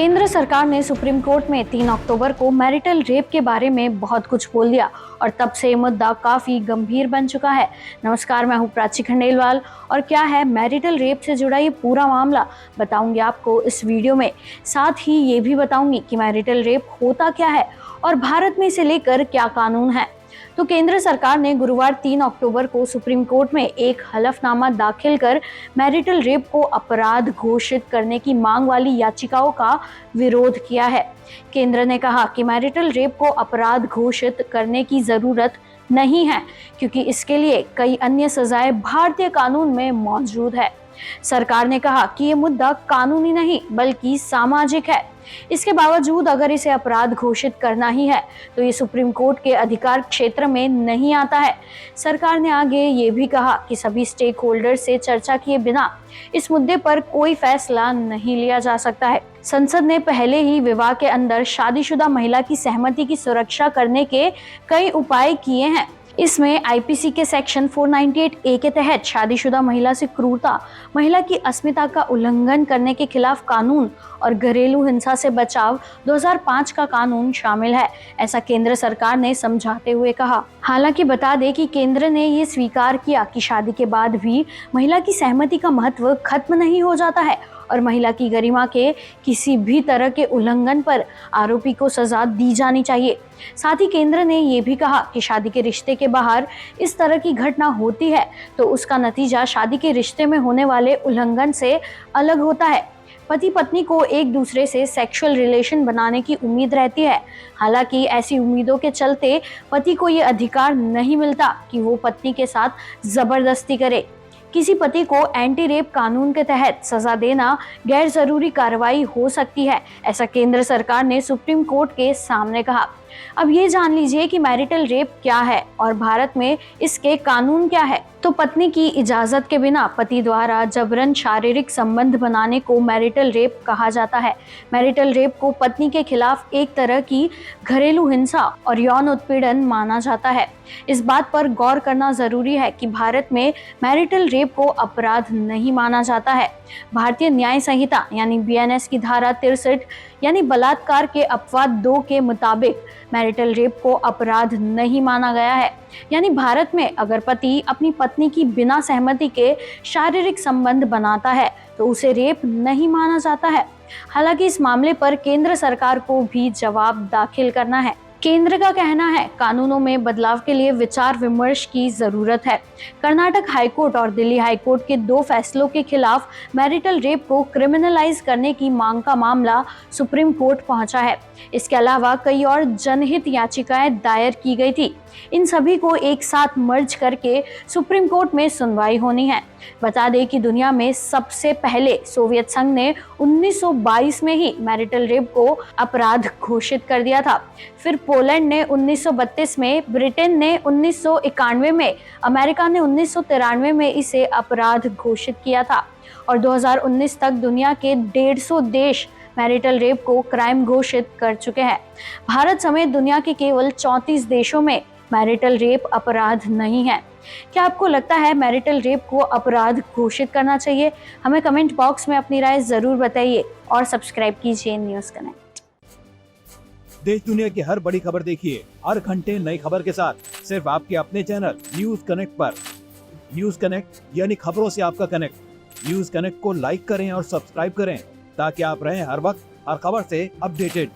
केंद्र सरकार ने सुप्रीम कोर्ट में 3 अक्टूबर को मैरिटल रेप के बारे में बहुत कुछ बोल दिया और तब से ये मुद्दा काफी गंभीर बन चुका है। नमस्कार, मैं हूँ प्राची खंडेलवाल और क्या है मैरिटल रेप से जुड़ा ये पूरा मामला बताऊंगी आपको इस वीडियो में। साथ ही ये भी बताऊंगी कि मैरिटल रेप होता क्या है और भारत में इसे लेकर क्या कानून है। तो केंद्र सरकार ने गुरुवार 3 अक्टूबर को सुप्रीम कोर्ट में एक हलफनामा दाखिल कर मैरिटल रेप को अपराध घोषित करने की मांग वाली याचिकाओं का विरोध किया है। केंद्र ने कहा कि मैरिटल रेप को अपराध घोषित करने की जरूरत नहीं है क्योंकि इसके लिए कई अन्य सजाएं भारतीय कानून में मौजूद है। सरकार ने कहा कि ये मुद्दा कानूनी नहीं बल्कि सामाजिक है। इसके बावजूद अगर इसे अपराध घोषित करना ही है तो ये सुप्रीम कोर्ट के अधिकार क्षेत्र में नहीं आता है। सरकार ने आगे ये भी कहा कि सभी स्टेक होल्डर से चर्चा किए बिना इस मुद्दे पर कोई फैसला नहीं लिया जा सकता है। संसद ने पहले ही विवाह के अंदर शादीशुदा महिला की सहमति की सुरक्षा करने के कई उपाय किए हैं। इसमें आईपीसी के सेक्शन 498A के तहत शादीशुदा महिला से क्रूरता, महिला की अस्मिता का उल्लंघन करने के खिलाफ कानून और घरेलू हिंसा से बचाव 2005 का कानून शामिल है, ऐसा केंद्र सरकार ने समझाते हुए कहा। हालांकि बता दें कि केंद्र ने ये स्वीकार किया कि शादी के बाद भी महिला की सहमति का महत्व खत्म नहीं हो जाता है और महिला की गरिमा के किसी भी तरह के उल्लंघन पर आरोपी को सजा दी जानी चाहिए। साथ ही केंद्र ने ये भी कहा कि शादी के रिश्ते के बाहर इस तरह की घटना होती है तो उसका नतीजा शादी के रिश्ते में होने वाले उल्लंघन से अलग होता है। पति पत्नी को एक दूसरे से सेक्सुअल रिलेशन बनाने की उम्मीद रहती है। हालांकि ऐसी उम्मीदों के चलते पति को ये अधिकार नहीं मिलता कि वो पत्नी के साथ जबरदस्ती करे। किसी पति को एंटी रेप कानून के तहत सजा देना गैर जरूरी कार्रवाई हो सकती है, ऐसा केंद्र सरकार ने सुप्रीम कोर्ट के सामने कहा। अब ये जान लीजिए कि मैरिटल रेप क्या है और भारत में इसके कानून क्या है। तो पत्नी की इजाजत के बिना पति द्वारा जबरन शारीरिक संबंध बनाने को मैरिटल रेप कहा जाता है। मैरिटल रेप को पत्नी के खिलाफ एक तरह की घरेलू हिंसा और यौन उत्पीड़न माना जाता है। इस बात पर गौर करना जरूरी है कि भारत में मैरिटल रेप को अपराध नहीं माना जाता है। भारतीय न्याय संहिता यानी बीएनएस की धारा 63 यानी बलात्कार के अपवाद 2 के मुताबिक मैरिटल रेप को अपराध नहीं माना गया है। यानी भारत में अगर पति अपनी पत्नी की बिना सहमति के शारीरिक संबंध बनाता है तो उसे रेप नहीं माना जाता है। हालांकि इस मामले पर केंद्र सरकार को भी जवाब दाखिल करना है। केंद्र का कहना है कानूनों में बदलाव के लिए विचार विमर्श की जरूरत है। कर्नाटक हाईकोर्ट और दिल्ली हाईकोर्ट के 2 फैसलों के खिलाफ मैरिटल रेप को क्रिमिनलाइज करने की मांग का मामला सुप्रीम कोर्ट पहुंचा है। इसके अलावा कई और जनहित याचिकाएं दायर की गई थी। इन सभी को एक साथ मर्ज करके सुप्रीम कोर्ट में सुनवाई होनी है। बता दें कि दुनिया में सबसे पहले सोवियत संघ ने 1922 में ही मैरिटल रेप को अपराध घोषित कर दिया था। फिर पोलैंड ने 1932 में, ब्रिटेन ने 1991 में, अमेरिका ने 1993 में इसे अपराध घोषित किया था और 2019 तक दुनिया के 150 देश मैरिटल रेप को क्राइम घोषित कर चुके हैं। भारत समेत दुनिया के केवल 34 देशों में मैरिटल रेप अपराध नहीं है। क्या आपको लगता है मैरिटल रेप को अपराध घोषित करना चाहिए? हमें कमेंट बॉक्स में अपनी राय जरूर बताइए और सब्सक्राइब कीजिए न्यूज़ कनेक्ट। देश दुनिया की हर बड़ी खबर देखिए हर घंटे नई खबर के साथ सिर्फ आपके अपने चैनल न्यूज़ कनेक्ट पर। न्यूज़ कनेक्ट यानी खबरों से आपका कनेक्ट। न्यूज़ कनेक्ट को लाइक करें और सब्सक्राइब करें ताकि आप रहें हर वक्त हर खबर से अपडेटेड।